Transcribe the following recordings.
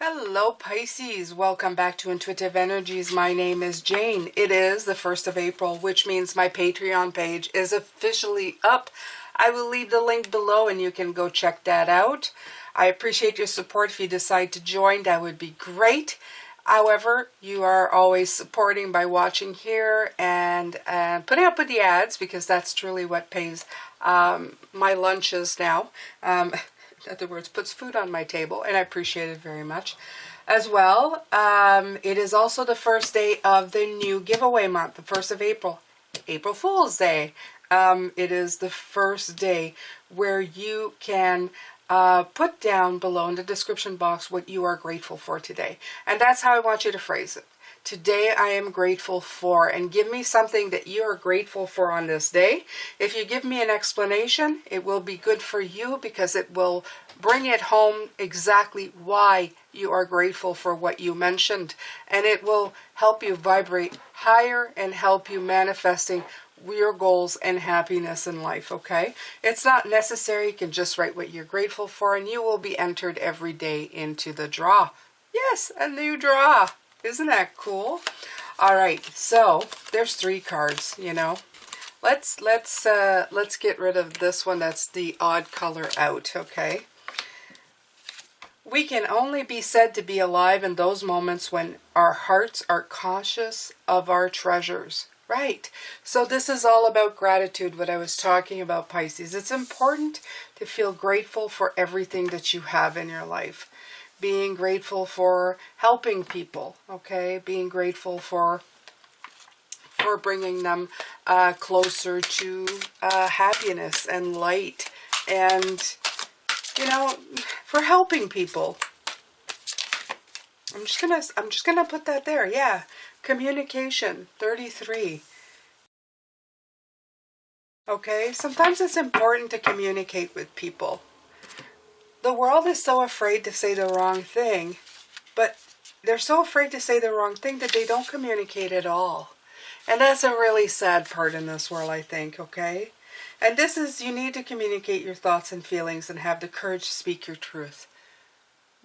Hello Pisces, welcome back to Intuitive Energies. My name is Jane. It is the 1st of April, which means my Patreon page is officially up. I will leave the link below and you can go check that out. I appreciate your support. If you decide to join, that would be great. However, you are always supporting by watching here and putting up with the ads, because that's truly what pays my lunches now. In other words, puts food on my table, and I appreciate it very much. As well, it is also the first day of the new giveaway month, the 1st of April, April Fool's Day. It is the first day where you can put down below in the description box what you are grateful for today. And that's how I want you to phrase it. Today I am grateful for, and give me something that you are grateful for on this day. If you give me an explanation, it will be good for you, because it will bring it home exactly why you are grateful for what you mentioned. And it will help you vibrate higher and help you manifesting your goals and happiness in life, okay? It's not necessary. You can just write what you're grateful for, and you will be entered every day into the draw. Yes, a new draw. Isn't that cool? All right, so there's 3 cards, you know. Let's get rid of this one that's the odd color out, okay? We can only be said to be alive in those moments when our hearts are conscious of our treasures. Right. So this is all about gratitude, what I was talking about, Pisces. It's important to feel grateful for everything that you have in your life. Being grateful for helping people, okay? Being grateful for bringing them closer to happiness and light, and, you know, for helping people. I'm just gonna put that there. Yeah, communication, 33. Okay, sometimes it's important to communicate with people. The world is so afraid to say the wrong thing, but they're so afraid to say the wrong thing that they don't communicate at all. And that's a really sad part in this world, I think, okay? And this is, you need to communicate your thoughts and feelings and have the courage to speak your truth.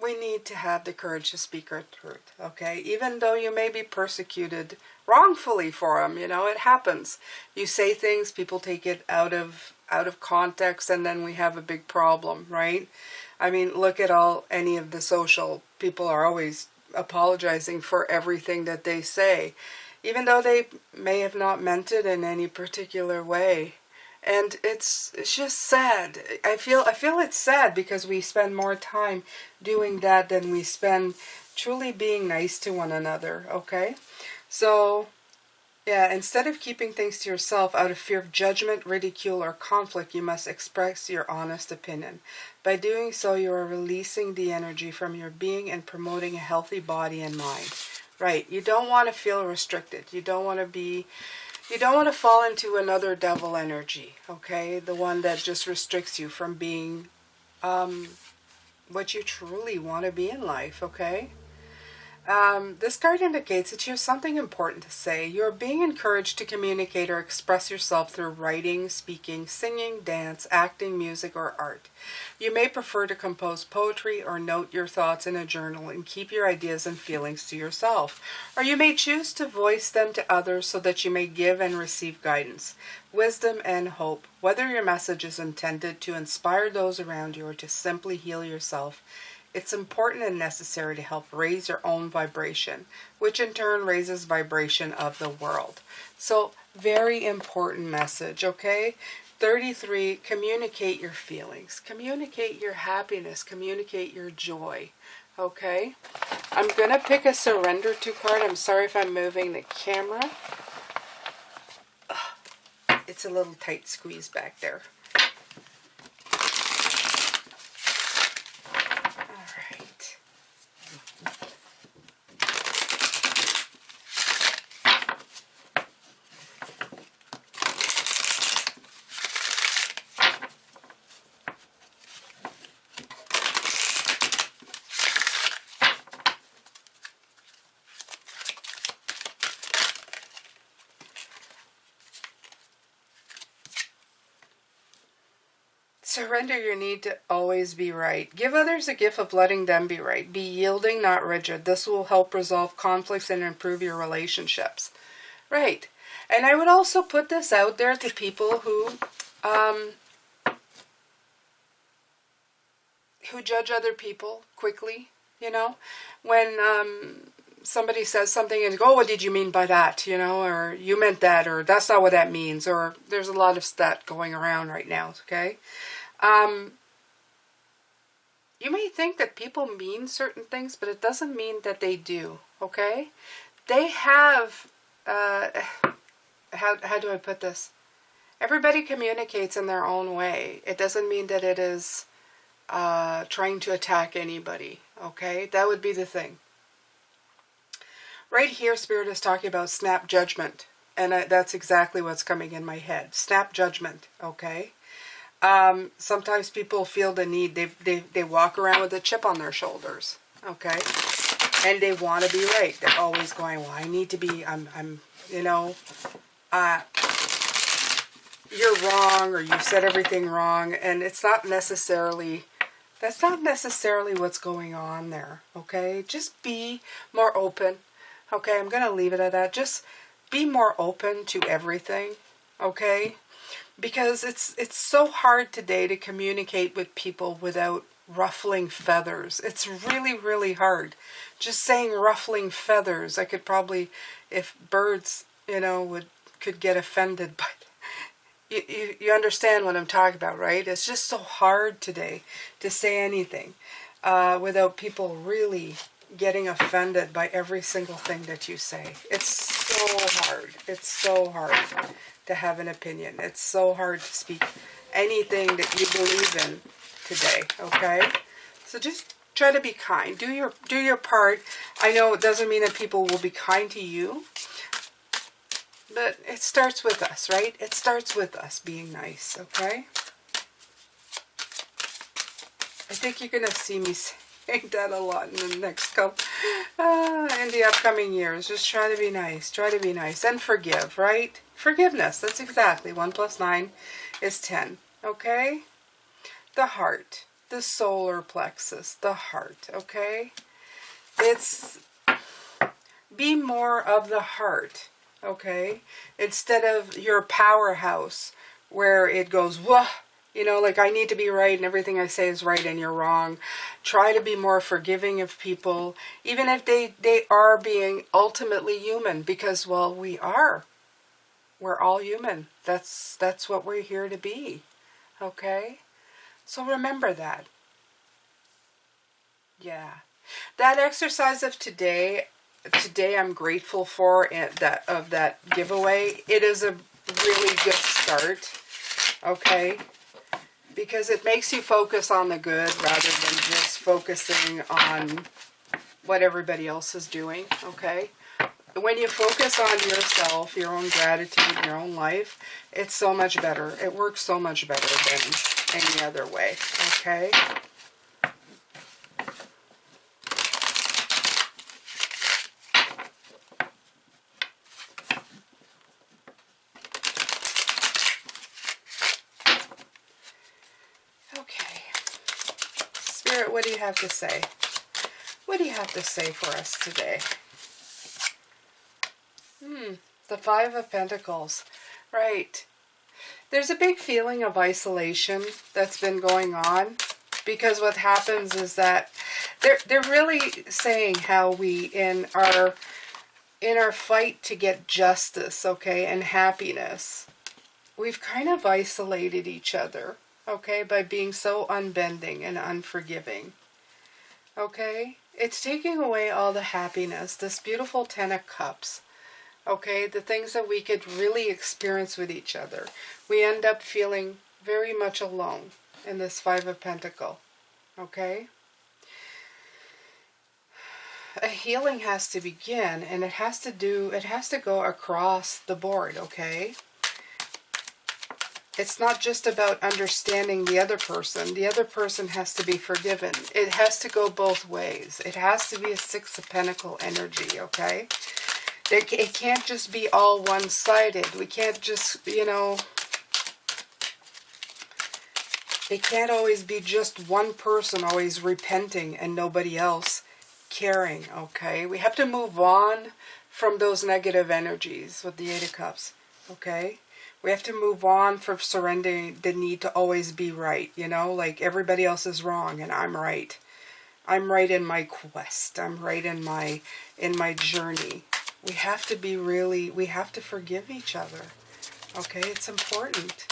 We need to have the courage to speak our truth, okay? Even though you may be persecuted wrongfully for them, you know, it happens. You say things, people take it out of context, and then we have a big problem, right? I mean, look at any of the social people are always apologizing for everything that they say, even though they may have not meant it in any particular way. And it's just sad. I feel it's sad because we spend more time doing that than we spend truly being nice to one another, okay? So, yeah, instead of keeping things to yourself out of fear of judgment, ridicule, or conflict, you must express your honest opinion. By doing so, you are releasing the energy from your being and promoting a healthy body and mind. Right, you don't want to feel restricted. You don't want to fall into another devil energy, okay? The one that just restricts you from being what you truly want to be in life, okay? This card indicates that you have something important to say. You're being encouraged to communicate or express yourself through writing, speaking, singing, dance, acting, music, or art. You may prefer to compose poetry or note your thoughts in a journal and keep your ideas and feelings to yourself. Or you may choose to voice them to others so that you may give and receive guidance, wisdom, and hope. Whether your message is intended to inspire those around you or to simply heal yourself, it's important and necessary to help raise your own vibration, which in turn raises vibration of the world. So, very important message, okay? 33, communicate your feelings, communicate your happiness, communicate your joy, okay? I'm going to pick a surrender to card. I'm sorry if I'm moving the camera. It's a little tight squeeze back there. Surrender your need to always be right. Give others a gift of letting them be right. Be yielding, not rigid. This will help resolve conflicts and improve your relationships. Right. And I would also put this out there to people who judge other people quickly, you know, when somebody says something and go, oh, what did you mean by that, you know, or you meant that, or that's not what that means, or there's a lot of that going around right now, okay? You may think that people mean certain things, but it doesn't mean that they do, okay? They have, how do I put this? Everybody communicates in their own way. It doesn't mean that it is trying to attack anybody, okay? That would be the thing. Right here, Spirit is talking about snap judgment, and that's exactly what's coming in my head. Snap judgment, okay? Sometimes people feel the need, they walk around with a chip on their shoulders, okay? And they want to be right. They're always going, well, I need to be, I'm you know, you're wrong, or you said everything wrong, and it's not necessarily, that's not necessarily what's going on there, okay? Just be more open, okay? I'm going to leave it at that. Just be more open to everything, okay? Because it's so hard today to communicate with people without ruffling feathers. It's really, really hard. Just saying ruffling feathers, I could probably, if birds, you know, could get offended by you understand what I'm talking about, right? It's just so hard today to say anything without people really getting offended by every single thing that you say. It's so hard. It's so hard to have an opinion. It's so hard to speak anything that you believe in today, okay? So just try to be kind. Do your part. I know it doesn't mean that people will be kind to you, but it starts with us, right? It starts with us being nice, okay? I think you're going to see me saying that a lot in the next couple, in the upcoming years. Just try to be nice. Try to be nice. And forgive, right? Forgiveness. That's exactly. 1 + 9 is 10, okay? The heart. The solar plexus. The heart, okay? It's be more of the heart. Okay, instead of your powerhouse where it goes, whoa, you know, like I need to be right and everything I say is right and you're wrong. Try to be more forgiving of people, even if they are being ultimately human, because, well, we are. We're all human. That's what we're here to be. Okay, so remember that. Yeah, that exercise of today I'm grateful for that giveaway. It is a really good start, okay? Because it makes you focus on the good rather than just focusing on what everybody else is doing, okay? When you focus on yourself, your own gratitude, your own life, it's so much better. It works so much better than any other way, okay? Spirit, what do you have to say? What do you have to say for us today? The 5 of Pentacles. Right. There's a big feeling of isolation that's been going on, because what happens is that they're really saying how we in our fight to get justice, okay, and happiness, we've kind of isolated each other, okay, by being so unbending and unforgiving. Okay? It's taking away all the happiness, this beautiful 10 of Cups. Okay? The things that we could really experience with each other. We end up feeling very much alone in this 5 of Pentacles. Okay? A healing has to begin, and it has to go across the board, okay? It's not just about understanding the other person. The other person has to be forgiven. It has to go both ways. It has to be a 6 of Pentacles energy, okay? It can't just be all one-sided. We can't just, you know, It can't always be just one person always repenting and nobody else caring, okay? We have to move on from those negative energies with the Eight of Cups, okay? We have to move on from surrendering the need to always be right, you know? Like everybody else is wrong and I'm right. I'm right in my quest. I'm right in my journey. We have to be really, we have to forgive each other, okay? It's important.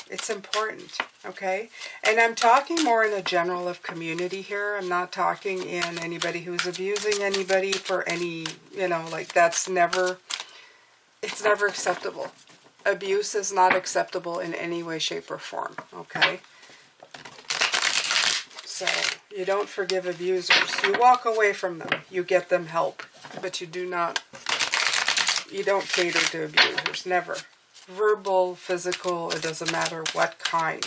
It's important, okay? And I'm talking more in a general of community here. I'm not talking in anybody who's abusing anybody for any, you know, like that's never, it's never acceptable. Abuse is not acceptable in any way, shape, or form, okay? So you don't forgive abusers. You walk away from them. You get them help. But you do not, you don't cater to abusers, never. Verbal, physical, it doesn't matter what kind.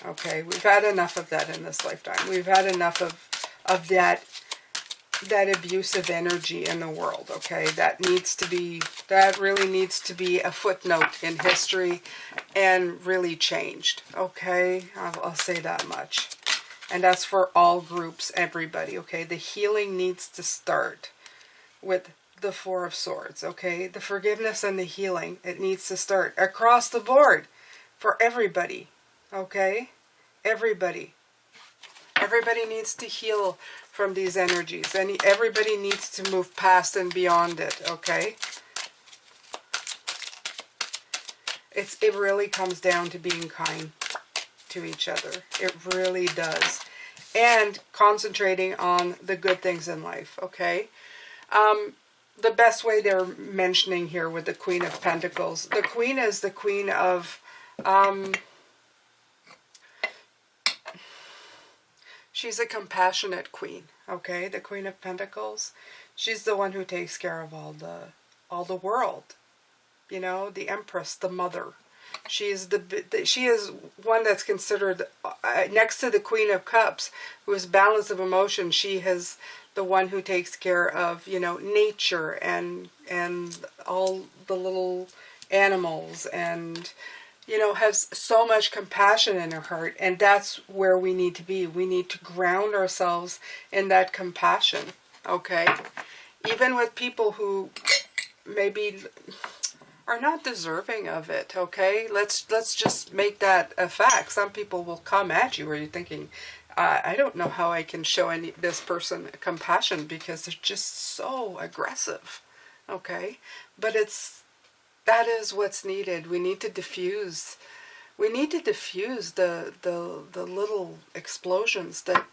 Okay, we've had enough of that in this lifetime. We've had enough of that abusive energy in the world, okay? That really needs to be a footnote in history and really changed, okay? I'll say that much. And that's for all groups, everybody, okay? The healing needs to start with the Four of Swords, okay? The forgiveness and the healing, it needs to start across the board for everybody, okay? Everybody. Everybody needs to heal from these energies. And everybody needs to move past and beyond it, okay? It really comes down to being kind to each other. It really does. And concentrating on the good things in life, okay? The best way they're mentioning here with the Queen of Pentacles. The Queen is the Queen of... she's a compassionate queen, okay? The Queen of Pentacles. She's the one who takes care of all the world. You know, the Empress, the mother. She is one that's considered next to the Queen of Cups, who is balance of emotion. She has the one who takes care of, you know, nature and all the little animals, and you know, has so much compassion in her heart. And that's where we need to be. We need to ground ourselves in that compassion, okay? Even with people who maybe are not deserving of it, okay? Let's just make that a fact. Some people will come at you where you're thinking, I don't know how I can show this person compassion because they're just so aggressive, okay? But that is what's needed. We need to diffuse. We need to diffuse the little explosions that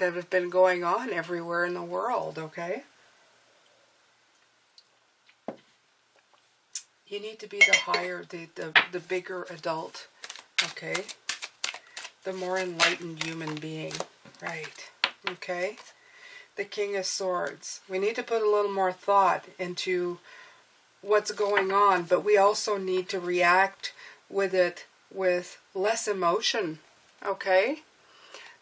have been going on everywhere in the world, okay? You need to be the higher, the bigger adult, okay? The more enlightened human being, right? Okay? The King of Swords. We need to put a little more thought into what's going on, but we also need to react with it with less emotion, okay?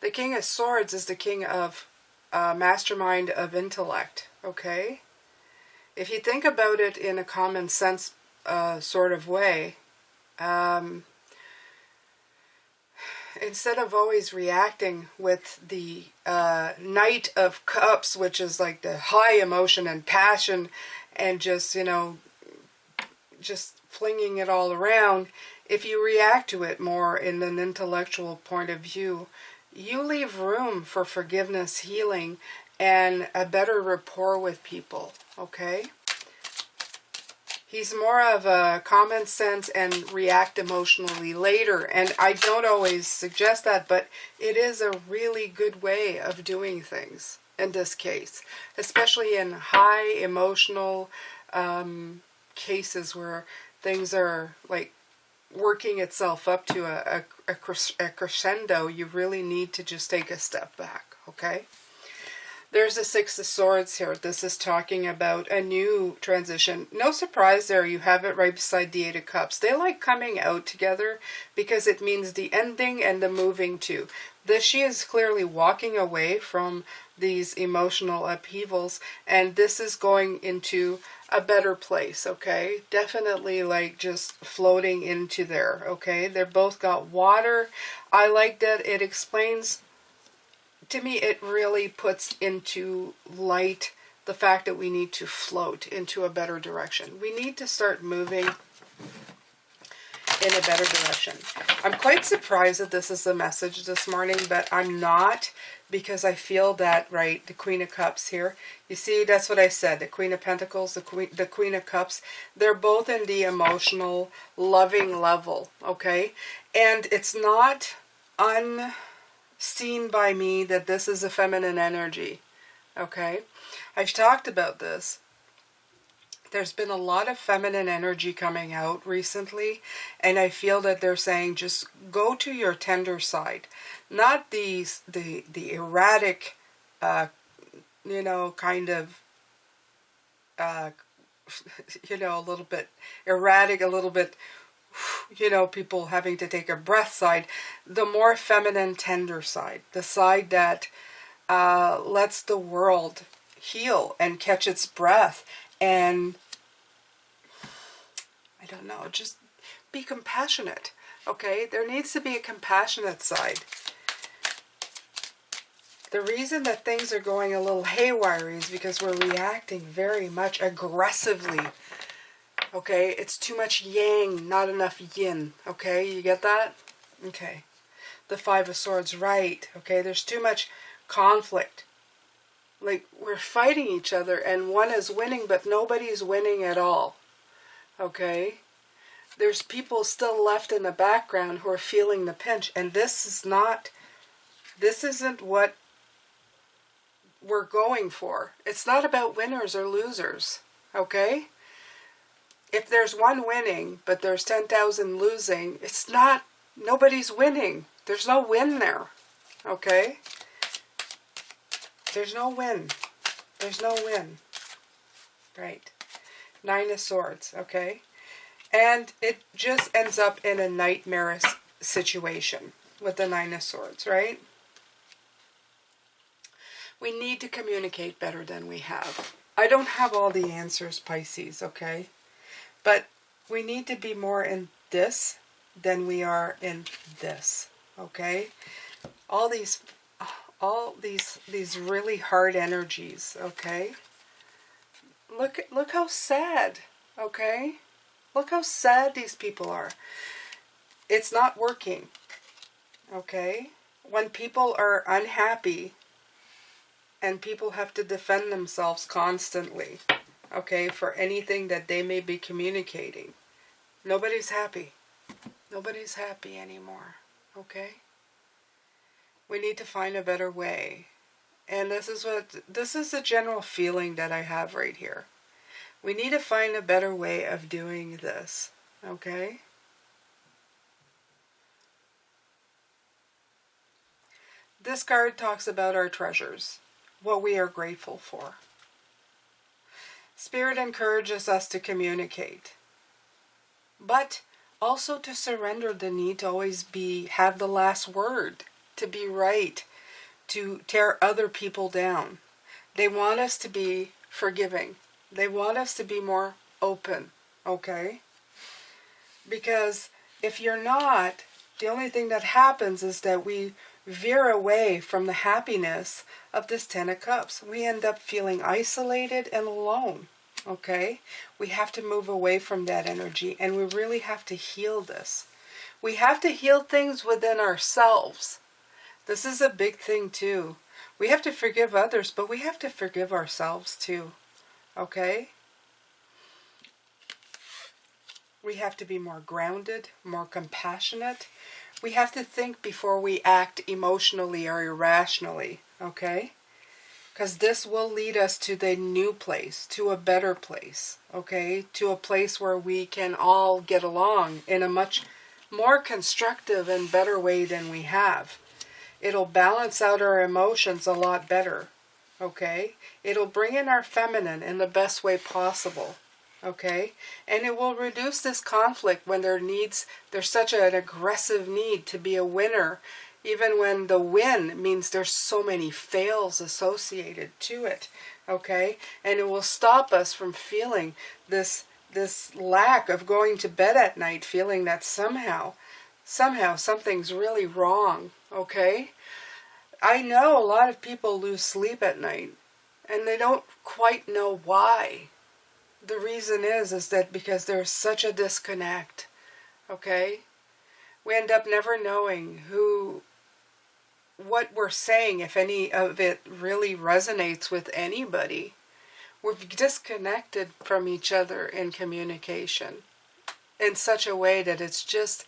The King of Swords is the king of mastermind of intellect, okay? If you think about it in a common sense sort of way, instead of always reacting with the Knight of Cups, which is like the high emotion and passion and just, you know, just flinging it all around, if you react to it more in an intellectual point of view, you leave room for forgiveness, healing, and a better rapport with people, okay? He's more of a common sense and react emotionally later. And I don't always suggest that, but it is a really good way of doing things in this case. Especially in high emotional cases where things are like working itself up to a crescendo. You really need to just take a step back, okay? There's a Six of Swords here. This is talking about a new transition. No surprise there. You have it right beside the Eight of Cups. They like coming out together because it means the ending and the moving to. She is clearly walking away from these emotional upheavals, and this is going into a better place, okay? Definitely like just floating into there, okay? They're both got water. I like that it explains, to me, it really puts into light the fact that we need to float into a better direction. We need to start moving in a better direction. I'm quite surprised that this is the message this morning, but I'm not, because I feel that, right, the Queen of Cups here, you see, that's what I said, the Queen of Pentacles, the Queen of Cups, they're both in the emotional, loving level, okay? And it's not unseen by me that this is a feminine energy, okay? I've talked about this. There's been a lot of feminine energy coming out recently, and I feel that they're saying just go to your tender side, not the erratic, you know, kind of, you know, a little bit erratic, a little bit, you know, people having to take a breath side. The more feminine, tender side, the side that lets the world heal and catch its breath, and I don't know, just be compassionate, okay? There needs to be a compassionate side. The reason that things are going a little haywire is because we're reacting very much aggressively, okay? It's too much yang, not enough yin, okay? You get that? Okay. The Five of Swords, right, okay? There's too much conflict. Like, we're fighting each other, and one is winning, but nobody's winning at all. Okay? There's people still left in the background who are feeling the pinch, and this isn't what we're going for. It's not about winners or losers, okay? If there's one winning, but there's 10,000 losing, nobody's winning. There's no win there, okay? There's no win. There's no win. Right. Nine of Swords, okay? And it just ends up in a nightmarish situation with the Nine of Swords, right? We need to communicate better than we have. I don't have all the answers, Pisces, okay? But we need to be more in this than we are in this, okay? All these really hard energies, okay? Look how sad, okay? Look how sad these people are. It's not working, okay? When people are unhappy and people have to defend themselves constantly, okay, for anything that they may be communicating, nobody's happy. Nobody's happy anymore, okay? We need to find a better way. And this is the general feeling that I have right here. We need to find a better way of doing this, okay? This card talks about our treasures, what we are grateful for. Spirit encourages us to communicate, but also to surrender the need to always have the last word, to be right, to tear other people down. They want us to be forgiving. They want us to be more open, okay? Because if you're not, the only thing that happens is that we veer away from the happiness of this Ten of Cups. We end up feeling isolated and alone, okay? We have to move away from that energy, and we really have to heal this. We have to heal things within ourselves. This is a big thing too. We have to forgive others, but we have to forgive ourselves too. Okay? We have to be more grounded, more compassionate. We have to think before we act emotionally or irrationally. Okay? Because this will lead us to the new place, to a better place. Okay? To a place where we can all get along in a much more constructive and better way than we have. It'll balance out our emotions a lot better, okay? It'll bring in our feminine in the best way possible, okay? And it will reduce this conflict when there's such an aggressive need to be a winner Even when the win means there's so many fails associated to it, okay? And it will stop us from feeling this lack of going to bed at night, feeling that somehow something's really wrong, okay? I know a lot of people lose sleep at night, and they don't quite know why. The reason is that because there's such a disconnect, okay? We end up never knowing what we're saying, if any of it really resonates with anybody. We're disconnected from each other in communication in such a way that it's just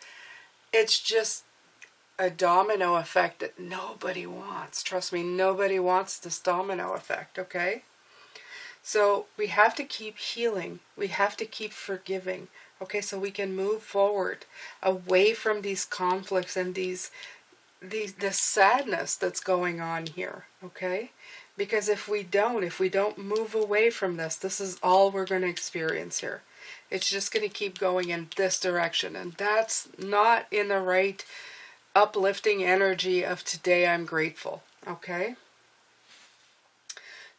a domino effect that nobody wants. Trust me, nobody wants this domino effect, okay? So we have to keep healing. We have to keep forgiving, okay, so we can move forward away from these conflicts and this sadness that's going on here, okay? Because if we don't move away from this is all we're going to experience here. It's just going to keep going in this direction, and that's not in the right uplifting energy of today I'm grateful, okay?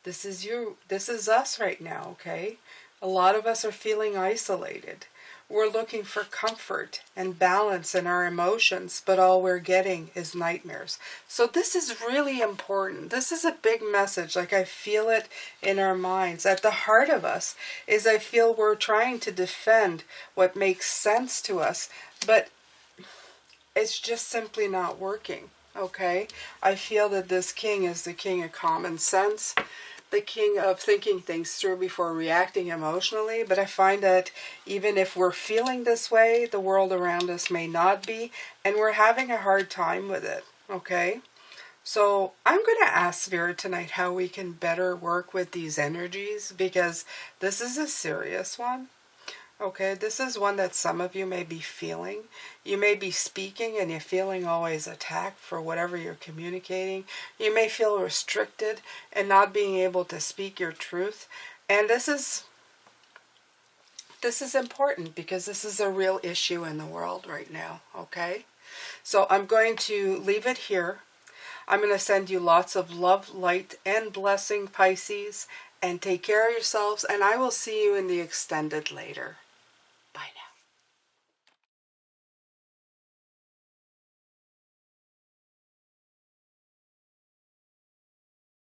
This is you. This is us right now, okay? A lot of us are feeling isolated. We're looking for comfort and balance in our emotions, but all we're getting is nightmares. So this is really important. This is a big message. Like, I feel it in our minds. At the heart of us is, I feel we're trying to defend what makes sense to us, but it's just simply not working, okay? I feel that this king is the king of common sense, the king of thinking things through before reacting emotionally, but I find that even if we're feeling this way, the world around us may not be, and we're having a hard time with it, okay? So I'm going to ask Spirit tonight how we can better work with these energies, because this is a serious one. Okay, this is one that some of you may be feeling. You may be speaking and you're feeling always attacked for whatever you're communicating. You may feel restricted and not being able to speak your truth. And this is important, because this is a real issue in the world right now, okay? So I'm going to leave it here. I'm going to send you lots of love, light, and blessing, Pisces, and take care of yourselves, and I will see you in the extended later. Bye now.